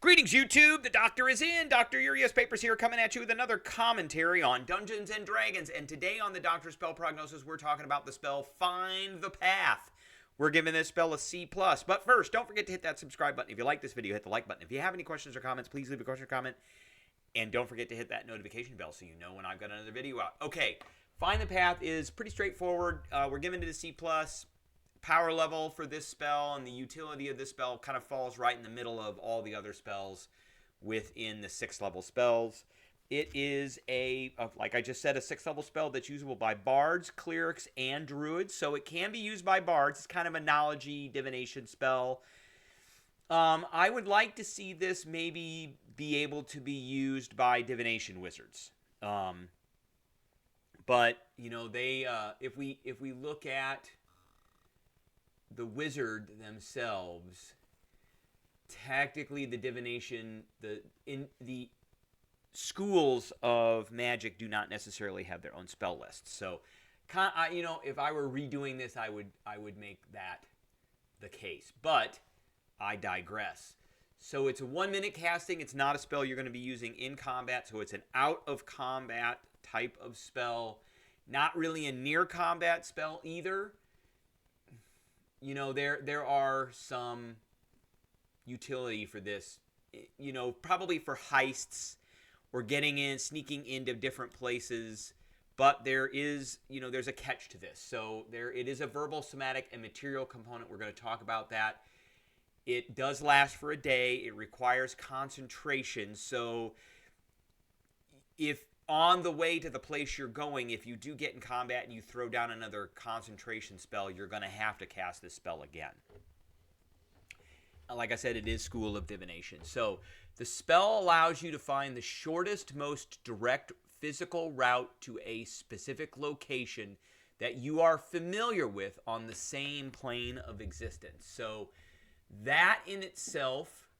Greetings, YouTube. The Doctor is in. Dr. Urias Papers here, coming at you with another commentary on Dungeons and Dragons. And today on the Doctor Spell Prognosis, we're talking about the spell Find the Path. We're giving this spell a C+. But first, don't forget to hit that subscribe button. If you like this video, hit the like button. If you have any questions or comments, please leave a question or comment. And don't forget to hit that notification bell so you know when I've got another video out. Okay, Find the Path is pretty straightforward. We're giving it a C+. Power level for this spell and the utility of this spell kind of falls right in the middle of all the other spells within the 6th level spells. It is like I just said, a 6th level spell that's usable by bards, clerics, and druids. So it can be used by bards. It's kind of a knowledge-y divination spell. I would like to see this maybe be able to be used by divination wizards. But you know, they if we look at the wizard themselves, tactically the divination, the schools of magic do not necessarily have their own spell lists. So, you know, if I were redoing this, I would make that the case. But I digress. So it's a 1-minute casting. It's not a spell you're going to be using in combat. So it's an out of combat type of spell. Not really a near combat spell either. You know, there are some utility for this, you know, probably for heists or sneaking into different places. But there is, you know, there's a catch to this. So it is a verbal, somatic, and material component. We're going to talk about that. It does last for a day. It requires concentration. So if on the way to the place you're going, if you do get in combat and you throw down another concentration spell, you're going to have to cast this spell again. Like I said, it is School of Divination. So the spell allows you to find the shortest, most direct physical route to a specific location that you are familiar with on the same plane of existence. So that in itself,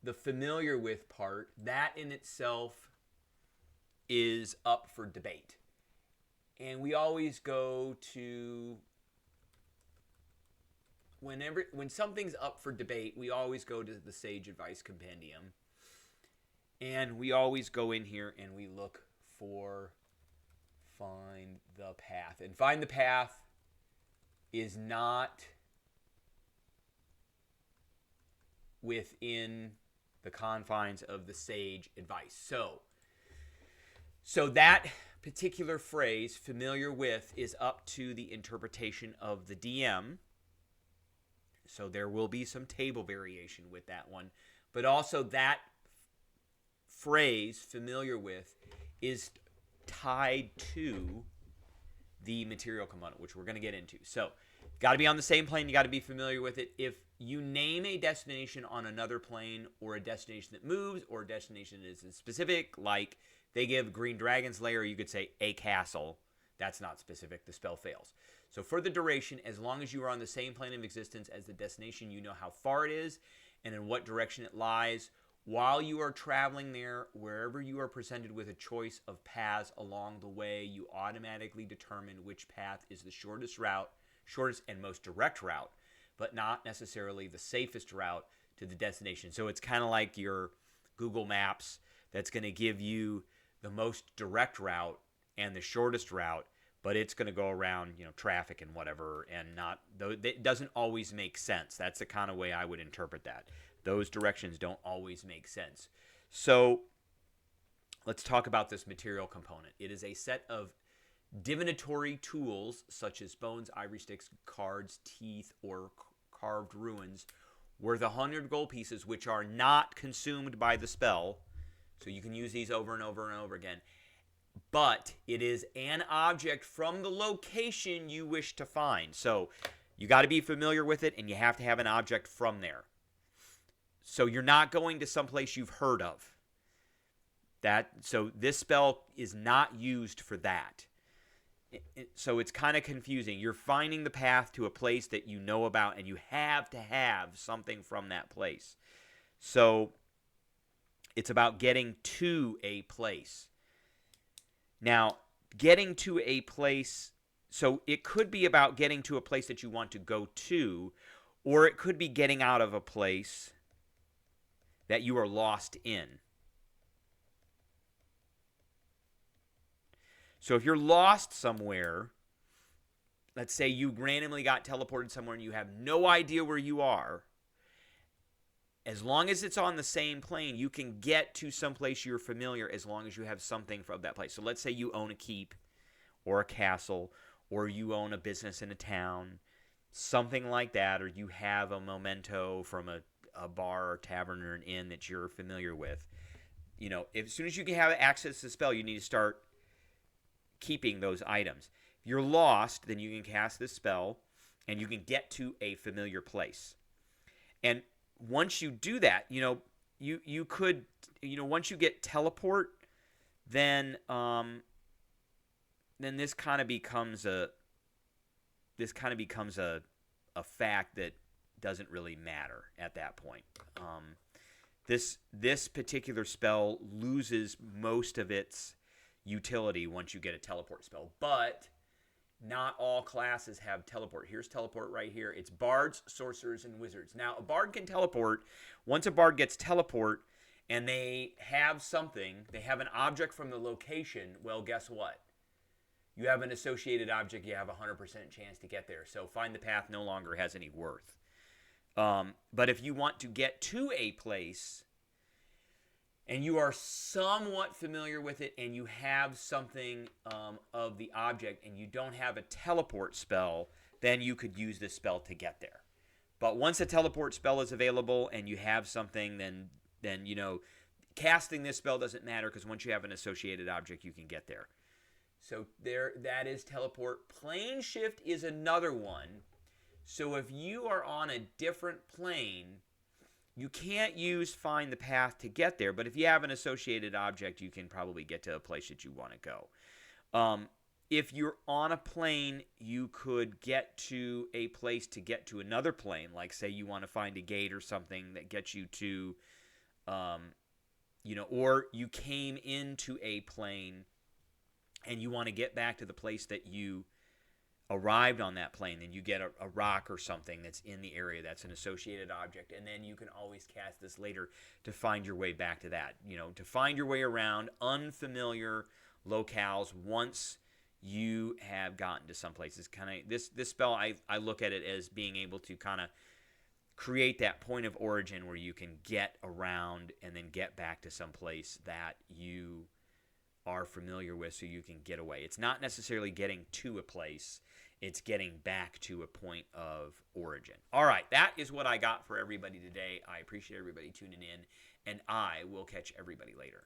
the familiar with part, that in itself is up for debate. And we always go to, when something's up for debate, we always go to the Sage Advice Compendium. And we always go in here and we look for Find the Path. And Find the Path is not within the confines of the Sage Advice. So that particular phrase, familiar with, is up to the interpretation of the DM. So there will be some table variation with that one. But also that phrase, familiar with, is tied to the material component, which we're going to get into. So got to be on the same plane. You got to be familiar with it. If you name a destination on another plane, or a destination that moves, or a destination that is specific, like they give Green Dragon's Lair, you could say a castle. That's not specific. The spell fails. So for the duration, as long as you are on the same plane of existence as the destination, you know how far it is and in what direction it lies. While you are traveling there, wherever you are presented with a choice of paths along the way, you automatically determine which path is the shortest and most direct route, but not necessarily the safest route to the destination. So it's kind of like your Google Maps that's going to give you the most direct route and the shortest route, but it's going to go around, you know, traffic and whatever, and it doesn't always make sense. That's the kind of way I would interpret that. Those directions don't always make sense. So let's talk about this material component. It is a set of divinatory tools such as bones, ivory sticks, cards, teeth, or carved ruins worth 100 gold pieces, which are not consumed by the spell. So you can use these over and over and over again. But it is an object from the location you wish to find. So you got to be familiar with it, and you have to have an object from there. So you're not going to someplace you've heard of. So this spell is not used for that. So it's kind of confusing. You're finding the path to a place that you know about, and you have to have something from that place. So it's about getting to a place. Now, getting to a place, so it could be about getting to a place that you want to go to, or it could be getting out of a place that you are lost in. So if you're lost somewhere, let's say you randomly got teleported somewhere and you have no idea where you are, as long as it's on the same plane, you can get to someplace you're familiar as long as you have something from that place. So let's say you own a keep or a castle, or you own a business in a town, something like that, or you have a memento from a bar or tavern or an inn that you're familiar with. As soon as you can have access to the spell, you need to start keeping those items. If you're lost, then you can cast this spell and you can get to a familiar place. And once you do that, you could, once you get teleport, then this kind of becomes a fact that doesn't really matter at that point. This particular spell loses most of its utility once you get a teleport spell, but not all classes have teleport. Here's teleport right here. It's bards, sorcerers, and wizards. Now, a bard can teleport. Once a bard gets teleport and they have something, they have an object from the location, well, guess what? You have an associated object, you have a 100% chance to get there. So find the path no longer has any worth. But if you want to get to a place and you are somewhat familiar with it and you have something of the object and you don't have a teleport spell, then you could use this spell to get there. But once a teleport spell is available and you have something, then casting this spell doesn't matter, because once you have an associated object, you can get there. So that is teleport. Plane shift is another one. So if you are on a different plane, you can't use find the path to get there, but if you have an associated object, you can probably get to a place that you want to go. If you're on a plane, you could get to a place to get to another plane. Like, say you want to find a gate or something that gets you to, or you came into a plane and you want to get back to the place that you arrived on that plane, then you get a rock or something that's in the area that's an associated object, and then you can always cast this later to find your way back to that, to find your way around unfamiliar locales once you have gotten to some places. Kind of this spell, I look at it as being able to kind of create that point of origin where you can get around and then get back to some place that you are familiar with, so you can get away. It's not necessarily getting to a place, it's getting back to a point of origin. All right, that is what I got for everybody today. I appreciate everybody tuning in, and I will catch everybody later.